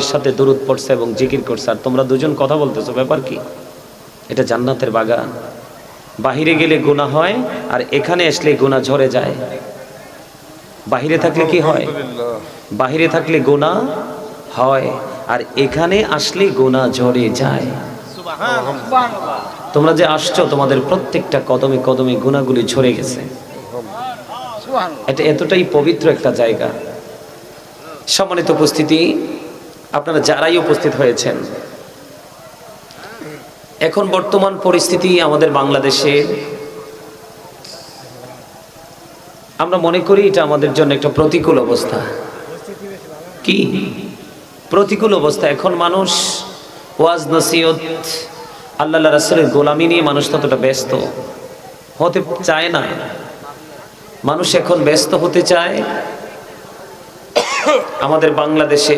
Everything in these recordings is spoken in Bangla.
এর সাথে দরুদ পড়ছে এবং জিকির করছে, আর তোমরা দুজন কথা বলতেছো, ব্যাপার কি? এটা জান্নাতের বাগান। বাহিরে গেলে গুনাহ হয়, আর এখানে আসলে গুনাহ ঝরে যায়। বাহিরে থাকলে কি হয়? বাহিরে থাকলে গুনাহ হয়, আর এখানে আসলে গুনাহ ঝরে যায়। তোমরা যে আসছো, তোমাদের প্রত্যেকটা কদমে কদমে গুনাহগুলি ঝরে গেছে। এটা এতটাই পবিত্র একটা জায়গা। সম্মানিত উপস্থিতি, আপনারা যারাই উপস্থিত হয়েছেন, এখন বর্তমান পরিস্থিতি আমাদের বাংলাদেশে, আমরা মনে করি এটা আমাদের জন্য একটা প্রতিকূল অবস্থা। কি প্রতিকূল অবস্থা? এখন মানুষ ওয়াজ নসিহত, আল্লাহ রাসূলের গোলামি নিয়ে মানুষ ততটা ব্যস্ত হতে চায় না। মানুষ এখন ব্যস্ত হতে চায় আমাদের বাংলাদেশে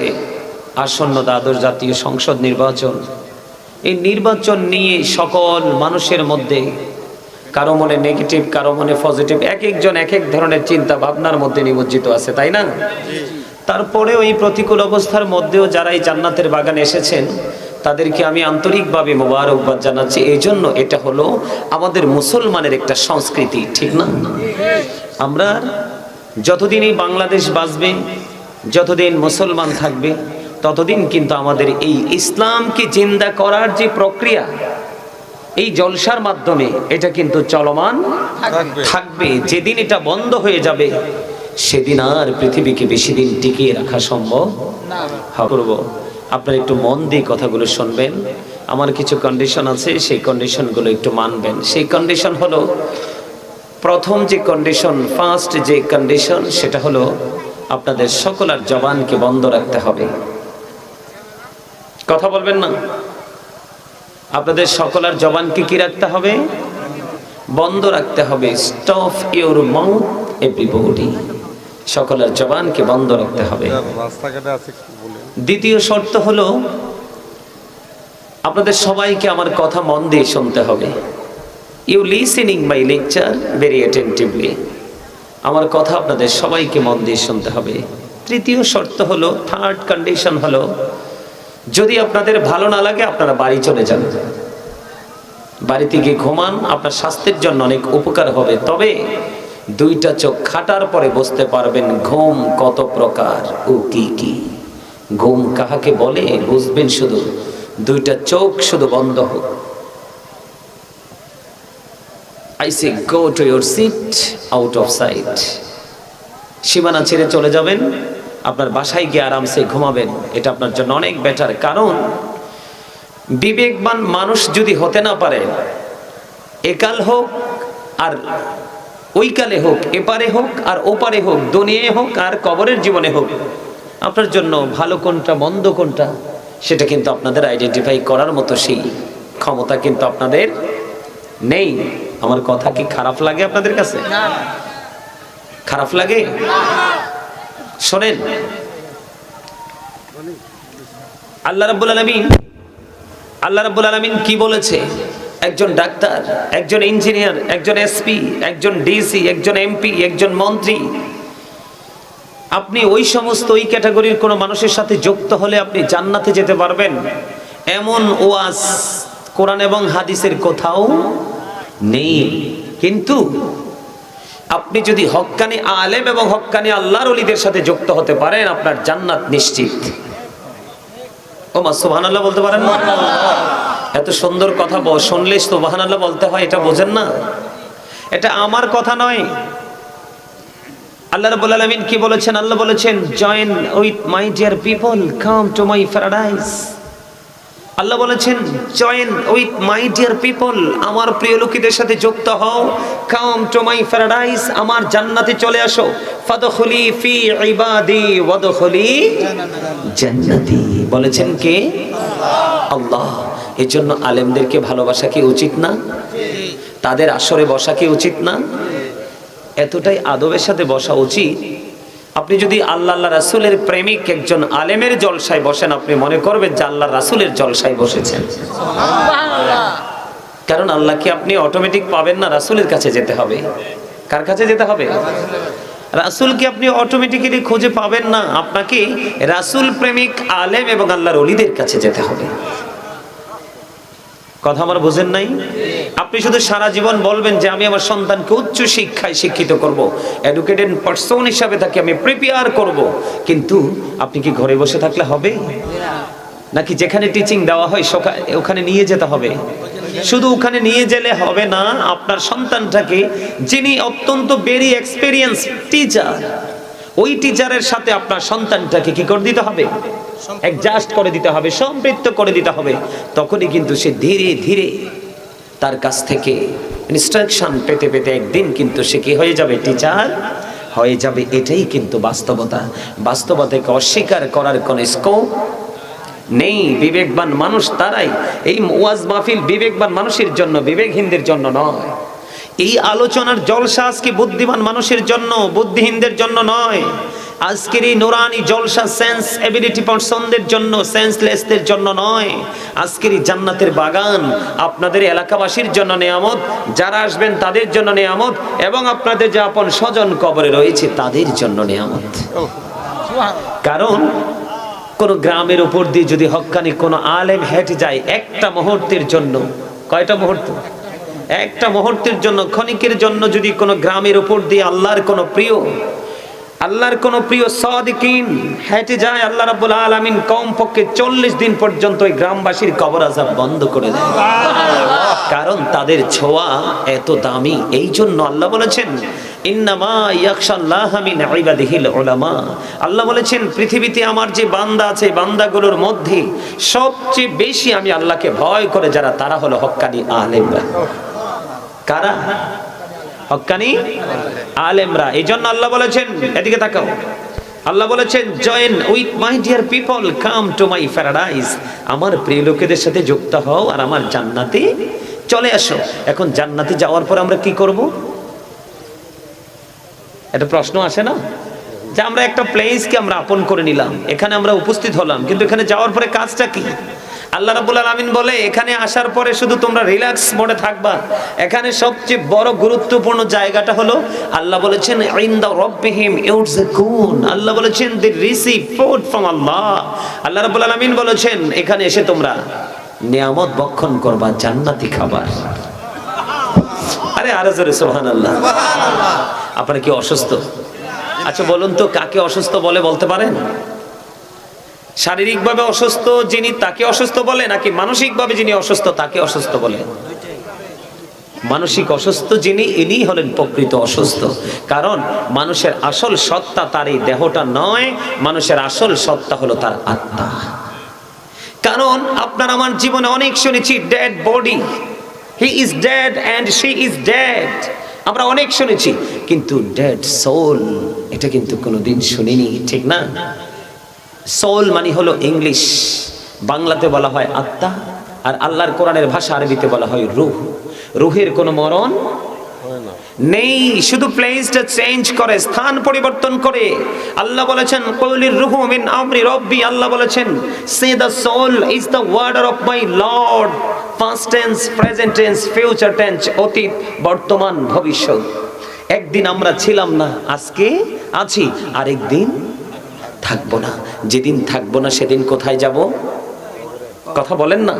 আসন্ন দ্বাদশ জাতীয় সংসদ নির্বাচন। এই নির্বাচন নিয়ে সকল মানুষের মধ্যে কারো মনে নেগেটিভ, কারো মনে পজিটিভ, এক একজন এক এক ধরনের চিন্তা ভাবনার মধ্যে নিমজ্জিত আছে, তাই না? তারপরেও এই প্রতিকূল অবস্থার মধ্যেও যারা এই জান্নাতের বাগানে এসেছেন, তাদেরকে আমি আন্তরিকভাবে মোবারকবাদ জানাচ্ছি। এই জন্য এটা হলো আমাদের মুসলমানের একটা সংস্কৃতি, ঠিক না? আমরা যতদিন এই বাংলাদেশ বাঁচবে, যতদিন মুসলমান থাকবে, ততদিন কিন্তু আমাদের এই ইসলামকে জিন্দা করার যে প্রক্রিয়া, এই জলসার মাধ্যমে এটা কিন্তু চলমান থাকবে। যেদিন এটা বন্ধ হয়ে যাবে, সেদিন আর পৃথিবীকে বেশি দিন টিকিয়ে রাখা সম্ভব না। আপনারা একটু মন দিয়ে কথাগুলো শুনবেন। আমার কিছু কন্ডিশন আছে, সেই কন্ডিশনগুলো একটু মানবেন। সেই কন্ডিশন হলো, প্রথম যে কন্ডিশন, ফার্স্ট যে কন্ডিশন, সেটা হলো আপনাদের সকলের জবানকে বন্ধ রাখতে হবে। কথা বলবেন না? আপনাদের সকলের জবানকে কি রাখতে হবে? বন্ধ রাখতে হবে। Stop your mouth everybody. সকলের জবানকে বন্ধ রাখতে হবে। দ্বিতীয় শর্ত হলো, আপনাদের সবাইকে আমার কথা মন দিয়ে শুনতে হবে। You listening my lecture very attentively. আমার কথা আপনাদের সবাইকে মন দিয়ে শুনতে হবে। তৃতীয় শর্ত হলো, থার্ড কন্ডিশন হলো, যদি আপনাদের ভালো না লাগে আপনারা বাড়ি চলে যান, বাড়িতে গিয়ে ঘুমান, আপনার স্বাস্থ্যের জন্য অনেক উপকার হবে। তবে দুইটা চোখ খাটার পরে বুঝতে পারবেন ঘুম কত প্রকার ও কি কি। ঘুম কাহাকে বলে বুঝবেন শুধু দুইটা চোখ শুধু বন্ধ হোক। I say go to your seat out of sight. সীমানা ছেড়ে চলে যাবেন, আপনার বাসায় গিয়ে আরামসে ঘুমাবেন। এটা আপনার জন্য অনেক বেটার। কারণ বিবেকবান মানুষ যদি হতে না পারে, একাল হোক আর ওই কালে হোক, এপারে হোক আর ওপারে হোক, দুনিয়ায় হোক আর কবরের জীবনে হোক, আপনার জন্য ভালো কোনটা মন্দ কোনটা সেটা কিন্তু আপনাদের আইডেন্টিফাই করার মতো সেই ক্ষমতা কিন্তু আপনাদের নেই। আমার কথা কি খারাপ লাগে আপনাদের কাছে? খারাপ লাগে? শোনেন, আল্লাহ রাব্বুল আলামিন কি বলেছে? একজন ডাক্তার, একজন ইঞ্জিনিয়ার, একজন এসপি, একজন ডিসি, একজন এমপি, একজন মন্ত্রী, আপনি ওই সমস্ত ওই ক্যাটাগরির কোনো মানুষের সাথে যুক্ত হলে আপনি জান্নাতে যেতে পারবেন, এমন ওয়াজ কোরআন এবং হাদিসের কোথাও নেই। কিন্তু আপনি যদি হক্কানি আলেম এবং হক্কানি আল্লাহর ওলিদের সাথে যুক্ত হতে পারেন, আপনার জান্নাত নিশ্চিত। ওমা সুবহানাল্লাহ বলতে পারেন না? এত সুন্দর কথা শুনলে সুবহানাল্লাহ বলতে হয়, এটা বোঝেন না? এটা আমার কথা নয়। আল্লাহ রাব্বুল আলামিন কি বলেছেন? আল্লাহ বলেছেন, join with my dear people, come to my paradise. Allah বলেছেন, join with my dear people, আমার প্রিয় লোকেদের সাথে যুক্ত হও। কাম টু মাই প্যারাডাইস, আমার জান্নাতে চলে আসো। ফাদখুলি ফি ইবাদি ওয়াদখুলি জান্নাতি। বলেছেন কে? আল্লাহ। এই জন্য আলেমদেরকে ভালোবাসা কি উচিত না? তাদের আসরে বসা কি উচিত না? এতটাই আদবের সাথে বসা উচিত। আপনি যদি আল্লাহ রাসূলের প্রেমিক একজন আলেমের জলসায় বসেন, আপনি মনে করবেন যে আল্লাহ রাসূলের জলসায় বসেছেন। কারণ আল্লাহকে আপনি অটোমেটিক পাবেন না, রাসূলের কাছে যেতে হবে। কার কাছে যেতে হবে? রাসূলকে আপনি অটোমেটিক্যালি খুঁজে পাবেন না, আপনাকে রাসূল প্রেমিক আলেম এবং আল্লাহর ওলিদের কাছে যেতে হবে। কথা আমার বুঝেন নাই? আপনি শুধু সারা জীবন বলবেন যে আমি আমার সন্তানকে উচ্চ শিক্ষায় শিক্ষিত করব, এডুকেটেড পারসন হিসাবে তাকে আমি প্রিপেয়ার করব, কিন্তু আপনি কি ঘরে বসে থাকলে হবে? নাকি যেখানে টিচিং দেওয়া হয় ওখানে নিয়ে যেতে হবে? শুধু ওখানে নিয়ে গেলে হবে না, আপনার সন্তানটাকে, যিনি অত্যন্ত ভেরি এক্সপেরিয়েন্স টিচার, ওই টিচারের সাথে আপনার সন্তানটাকে কি করে দিতে হবে? অ্যাডজাস্ট করে দিতে হবে, সম্পৃক্ত করে দিতে হবে। তখনই কিন্তু সে ধীরে ধীরে তার কাছ থেকে ইনস্ট্রাকশন পেতে পেতে একদিন কিন্তু সে কি হয়ে যাবে? টিচার হয়ে যাবে। এটাই কিন্তু বাস্তবতা। বাস্তবতাকে অস্বীকার করার কোনো স্কোপ নেই। বিবেকবান মানুষ তারাই, এই ওয়াজ মাহফিল বিবেকবান মানুষের জন্য, বিবেকহীনদের জন্য নয়। এই আলোচনার জলসা আজকে বুদ্ধিমান মানুষের জন্য, বুদ্ধিহীনদের জন্য নয়। আজকের এই নুরানি জলসা সেন্স এবিলিটি পারসনদের জন্য, সেন্সলেসদের জন্য নয়। আজকের এই জান্নাতের বাগান আপনাদের এলাকাবাসীর জন্য নেয়ামত, যারা আসবেন তাদের জন্য নেয়ামত, এবং আপনাদের যে আপন স্বজন কবরে রয়েছে তাদের জন্য নেয়ামত। কারণ কোন গ্রামের উপর দিয়ে যদি হক্কানি কোন আলেম হেঁটে যায় একটা মুহূর্তের জন্য, কয়টা মুহূর্ত? একটা মুহূর্তের জন্য, ক্ষণিকের জন্য যদি কোন গ্রামের উপর দিয়ে আল্লাহর কোন প্রিয় সাদিকিন হেঁটে যায়, আল্লাহ রাব্বুল আলামিন কমপক্ষে 40 দিন পর্যন্ত ওই গ্রামবাসীর কবর আযাব বন্ধ করে দেয়। কারণ তাদের ছোঁয়া এত দামি। এই জন্য আল্লাহ বলেছেন ইন্নামা ইয়াখশাল্লাহা মিন ইবাদিহিল উলামা। আল্লাহ বলেছেন পৃথিবীতে আমার যে বান্দা আছে, বান্দাগুলোর মধ্যে সবচেয়ে বেশি আমি আল্লাহকে ভয় করে যারা, তারা হলো হক্কানি আলেমরা। কারা? হক্কানি আলেমরা। এই জন্য আল্লাহ বলেছেন, এদিকে তাকাও, আল্লাহ বলেছেন join with my dear people, come to my paradise. আমার প্রিয় লোকেদের সাথে যুক্ত হও আর আমার জান্নাতে চলে আসো। এখন জান্নাতে যাওয়ার পর আমরা কি করব? একটা প্রশ্ন আসে না, যে আমরা একটা প্লেসকে আমরা আপন করে নিলাম, এখানে আমরা উপস্থিত হলাম, কিন্তু এখানে যাওয়ার পরে কাজটা কি? আল্লাহ রাব্বুল আলামিন বলে এখানে আসার পরে শুধু তোমরা রিল্যাক্স মোডে থাকবা। এখানে সবচেয়ে বড় গুরুত্বপূর্ণ জায়গাটা হলো, আল্লাহ বলেছেন ইনদা রাব্বিহিম ইউরযাকুন। আল্লাহ বলেছেন দে রিসিভ ফুড ফ্রম আল্লাহ। আল্লাহ রাব্বুল আলামিন বলেছেন এখানে এসে তোমরা নিয়ামত ভক্ষণ করবা, জান্নাতি খাবার। আরে আরো জোরে সুবহানাল্লাহ। আপনারা কি অসুস্থ? আচ্ছা বলুন তো, কাকে অসুস্থ বলে বলতে পারেন? শারীরিকভাবে অসুস্থ যিনি তাকে অসুস্থ বলে, নাকি মানসিকভাবে যিনি অসুস্থ তাকে অসুস্থ বলে? মানসিক অসুস্থ যিনি, ইনি হলেন প্রকৃত অসুস্থ। কারণ মানুষের আসল সত্তা তার এই দেহটা নয়, মানুষের আসল সত্তা হলো তার আত্মা। কারণ আপনার আমার জীবনে অনেক শুনেছি dead body, he is dead and she is dead, আমরা অনেক শুনেছি, কিন্তু ডেড সোল এটা কিন্তু কোনোদিন শুনিনি, ঠিক না? সোল মানে হলো ইংলিশ, বাংলাতে বলা হয় আত্মা, আর আল্লাহর কোরআনের ভাষা আরবিতে বলা হয় রূহ। রূহের কোনো মরণ নেই, শুধু প্লেসটা চেঞ্জ করে, স্থান পরিবর্তন করে। আল্লাহ বলেছেন কুলির রূহু মিন আমরি রাব্বি। আল্লাহ বলেছেন say the soul is the warder of my lord, past tense, present tense, future tense, অতীত, বর্তমান, ভবিষ্যৎ। একদিন আমরা ছিলাম না, আজকে আছি, আরেকদিন থাকবো না। যেদিন থাকবো না সেদিন কোথায় যাব? কথা বলেন না,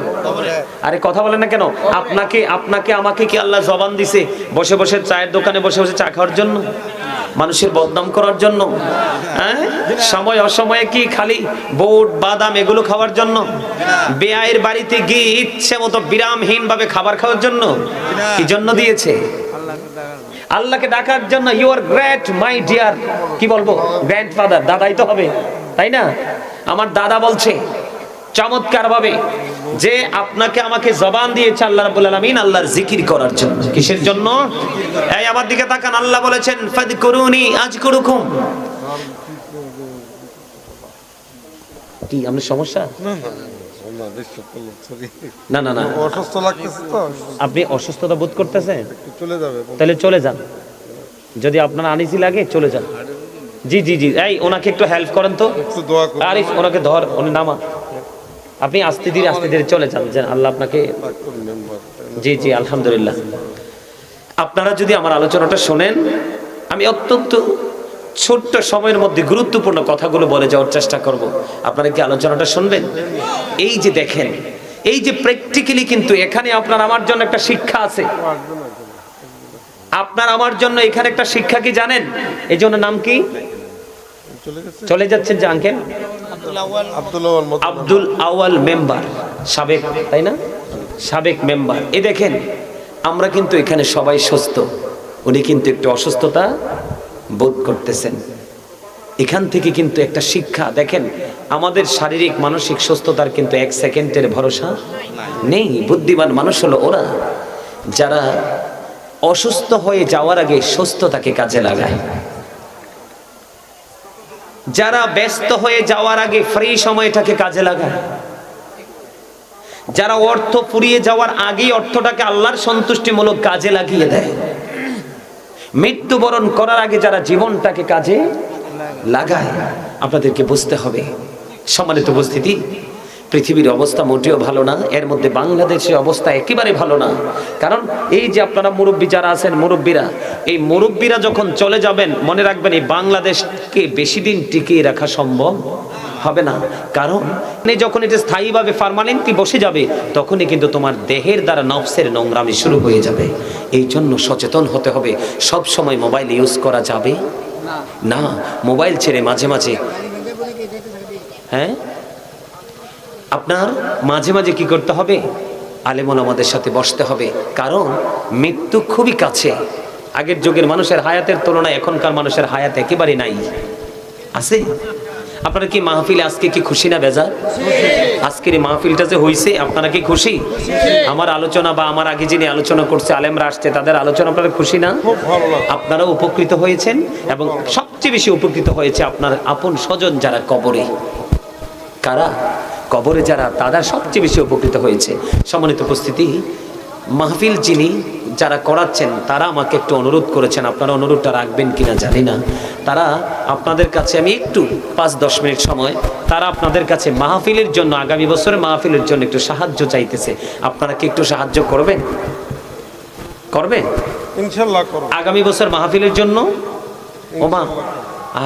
আরে কথা বলেন না কেন? আপনাকে আমাকে কি আল্লাহ জবান দিছে বসে বসে চায়ের দোকানে বসে বসে চা খাওয়ার জন্য, মানুষের বদনাম করার জন্য? হ্যাঁ, সময় অসময়ে কি খালি বোট বাদাম এগুলো খাওয়ার জন্য? বেয়ায়ের বাড়িতে গিয়ে ইচ্ছে মতো বিরামহীন ভাবে খাবার খাওয়ার জন্য? কি জন্য দিয়েছে? আল্লাহকে ডাকার জন্য। You are great my dear, কি বলবো, গ্র্যান্ডফাদার, দাদাই তো হবে, তাই না? আমার দাদা বলছে চমৎকার ভাবে যে আপনাকে আমাকে জবান দিয়েছে আল্লাহ রাব্বুল আলামিন আল্লাহর জিকির করার জন্য। কিসের জন্য? এই আমার দিকে তাকান, আল্লাহ বলেছেন ফাযকুরুনি আযকুরুকুম। কি আপনার সমস্যা? না না না, অসুস্থ লাগতেছে তো। আপনি অসুস্থতা বোধ করতেছেন? চলে যাবে, তাহলে চলে যান। যদি আপনার আনিসি লাগে চলে যান। জি জি জি, এই ওনাকে একটু হেল্প করেন তো, আরিফ ওনাকে ধর, উনি নামা। আপনি আস্তে ধীরে চলে যান, যে আল্লাহ আপনাকে। জি জি আলহামদুলিল্লাহ। আপনারা যদি আমার আলোচনাটা শোনেন, আমি অত্যন্ত ছোট্ট সময়ের মধ্যে গুরুত্বপূর্ণ কথাগুলো বলে যাওয়ার চেষ্টা করব। আপনারা কি আলোচনাটা শুনবেন? এই যে দেখেন, এই যে প্র্যাকটিক্যালি কিন্তু এখানে আপনার আমার জন্য একটা শিক্ষা আছে। আপনার আমার জন্য এখানে একটা শিক্ষা কি জানেন? এই জন্য নাম কি চলে যাচ্ছেন যে আঙ্কেল আব্দুল আওয়াল মেম্বার, সাবেক, তাই না? সাবেক মেম্বার। এই দেখেন আমরা কিন্তু এখানে সবাই সুস্থ, উনি কিন্তু একটু অসুস্থতা বোধ করতেছেন। এখান থেকে কিন্তু একটা শিক্ষা দেখেন, আমাদের শারীরিক মানসিক সুস্থতার কিন্তু 1 সেকেন্ডের ভরসা নেই। বুদ্ধিমান মানুষ হলো ওরা যারা অসুস্থ হয়ে যাওয়ার আগে সুস্থতাকে কাজে লাগায়, যারা ব্যস্ত হয়ে যাওয়ার আগে ফ্রি সময়টাকে কাজে লাগায়, যারা অর্থ ফুরিয়ে যাওয়ার আগেই অর্থটাকে আল্লাহর সন্তুষ্টিমূলক কাজে লাগিয়ে দেয়, মৃত্যুবরণ করার আগে যারা জীবনটাকে কাজে লাগায়। আপনাদেরকে বুঝতে হবে সম্মানিত উপস্থিতি, পৃথিবীর অবস্থা মোটেও ভালো না, এর মধ্যে বাংলাদেশের অবস্থা একেবারে ভালো না। কারণ এই যে আপনারা মুরব্বী যারা আছেন, মুরব্বীরা, এই মুরব্বীরা যখন চলে যাবেন মনে রাখবেন এই বাংলাদেশকে বেশি দিন টিকিয়ে রাখা সম্ভব হবে না। কারণ যখন এটা স্থায়ীভাবে পার্মানেন্টলি বসে যাবে তখনই কিন্তু তোমার দেহের দ্বারা নফসের নোংরামি শুরু হয়ে যাবে। এই জন্য সচেতন হতে হবে। সব সময় মোবাইল ইউজ করা যাবে না। মোবাইল ছেড়ে মাঝে মাঝে আপনার মাঝে মাঝে কি করতে হবে? আলেমন আমাদের সাথে বসতে হবে। কারণ মৃত্যু খুবই কাছে। আগের যুগের মানুষের হায়াতের তুলনায় এখনকার মানুষের হায়াত একেবারে নাই। আছে? আপনারা কি মাহফিলে আজকে কি খুশি না বেজার? আজকের এই মাহফিলটা যে হইছে আপনারা কি খুশি? আমার আলোচনা বা আমার আগে যিনি আলোচনা করছে, আলেমরা আসছে, তাদের আলোচনা আপনারা খুশি না? আপনারা উপকৃত হয়েছেন এবং সবচেয়ে বেশি উপকৃত হয়েছে আপনার আপন স্বজন যারা কবরে। কারা? কবরে যারা, তারা সবচেয়ে বেশি উপকৃত হয়েছে। সম্মানিত উপস্থিতি, মাহফিল যিনি যারা করাচ্ছেন তারা আমাকে একটু অনুরোধ করেছেন, আপনারা অনুরোধটা রাখবেন কিনা জানি না। তারা আপনাদের কাছে আমি একটু 5-10 মিনিট সময় তারা আপনাদের কাছে মাহফিলের জন্য, আগামী বছরের মাহফিলের জন্য একটু সাহায্য চাইতেছে। আপনারা কি একটু সাহায্য করবেন? করবেন ইনশাআল্লাহ করব। আগামী বছর মাহফিলের জন্য। ওমা,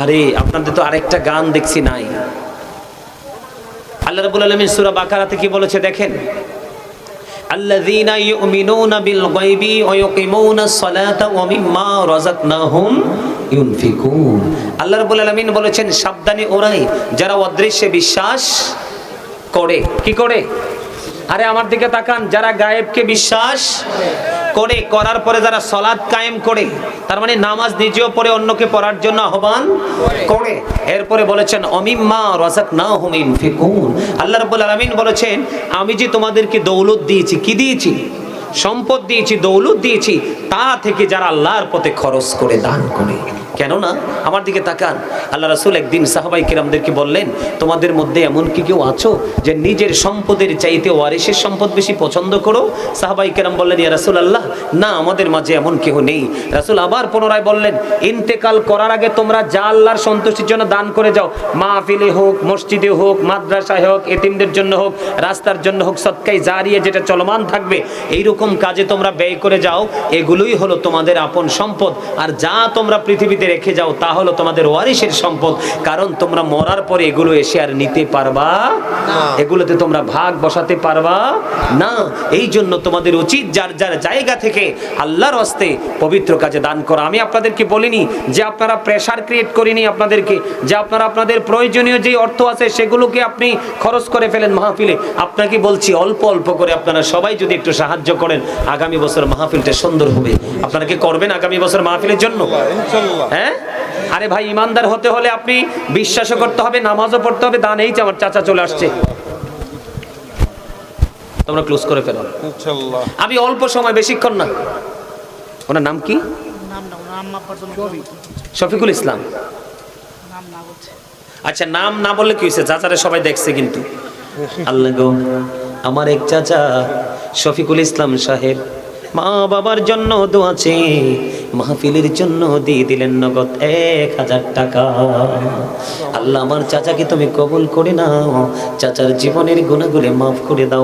আরে আপনাদের তো আরেকটা গান দেখছি নাই। আল্লাহ রাব্বুল আলামিন সূরা বাকারাতে কি বলেছে দেখেন, আল্লাযীনা ইউমিনুনা বিল গায়বি ওয়া ইউকিমুনাস সালাতা ওয়া মিম্মা রাযাকনাহুম ইউনফিকুন। আল্লাহ রাব্বুল আলামিন বলেছেন সাবধানে ওরাই যারা অদৃশ্যে বিশ্বাস করে। কি করে? আরে আমার দিকে তাকান, যারা গায়েবকে বিশ্বাস করে, করার পরে যারা সালাত কায়েম করে, তার মানে নামাজ নিজেও পড়ে অন্যকে পড়ার জন্য আহ্বান করে। এরপরে বলেছেন অমিম্মা রাযাকনাহুম ইউনফিকুন। আল্লাহ রাব্বুল আলামিন বলেছেন আমি যে তোমাদেরকে দৌলত দিয়েছি, কি দিয়েছি? সম্পদ দিয়েছি, দৌলত দিয়েছি, তা থেকে যারা আল্লাহর পথে খরচ করে, দান করে। কেননা আমার দিকে তাকান, আল্লাহ রাসূল একদিন সাহাবায়ে কিরামদেরকে বললেন তোমাদের মধ্যে এমন কি কেউ আছো যে নিজের সম্পদের চাইতে ওয়ারিসের সম্পদ বেশি পছন্দ করো? সাহাবায়ে কিরাম বললেন ইয়া রাসূলুল্লাহ, না আমাদের মাঝে এমন কেউ নেই। রাসূল আবার পুনরায় বললেন ইন্তেকাল করার আগে তোমরা যা আল্লাহর সন্তুষ্টির জন্য দান করে যাও, মাহফিলে হোক, মসজিদে হোক, মাদ্রাসায় হোক, এতিমদের জন্য হোক, রাস্তার জন্য হোক, সদকায়ে জারিয়া যেটা চলমান থাকবে, এইরকম কাজে তোমরা ব্যয় করে যাও, এগুলোই হলো তোমাদের আপন সম্পদ। আর যা তোমরা পৃথিবীতে রেখে যাও তা হলো তোমাদের ওয়ারিসের সম্পদ। কারণ তোমরা মরার পরে এগুলো এসে আর নিতে পারবা না, এগুলোতে তোমরা ভাগ বসাতে পারবা না। এই জন্য তোমাদের উচিত যার যার জায়গা থেকে আল্লাহর হস্তে পবিত্র কাজে দান করা। আমি আপনাদেরকে বলিনি যে আপনারা প্রেসার ক্রিয়েট করিনি আপনাদেরকে, যে আপনারা আপনাদের প্রয়োজনীয় যে অর্থ আছে সেগুলোকে আপনি খরচ করে ফেলেন মাহফিলে। আপনাকে বলছি অল্প অল্প করে আপনারা সবাই যদি একটু সাহায্য করেন, আগামী বছর মাহফিলটা সুন্দর হবে। আপনারা কি করবেন আগামী বছর মাহফিলের জন্য? হ্যাঁ, আরে ভাই ইমানদার হতে হলে আপনি বিশ্বাসও করতে হবে, নামাজও পড়তে হবে, দান। এই যে আমার চাচা চলে আসছে, তোমরা ক্লোজ করে ফেলো ইনশাআল্লাহ। আমি অল্প সময়, বেশিক্ষণ না। ওনার নাম কি? শফিকুল ইসলাম। আচ্ছা, নাম না বললে কি হয়েছে? চাচারে সবাই দেখছে কিন্তু। আল্লাহ গো, আমার এক চাচা শফিকুল ইসলাম সাহেব মা বাবার জন্য দোয়া চেয়ে মাহফিলের জন্য দিয়ে দিলেন নগদ 1000 টাকা। আল্লাহ আমার চাচাকে তুমি কবুল করে নাও, চাচার জীবনের গুনাহগুলো মাফ করে দাও।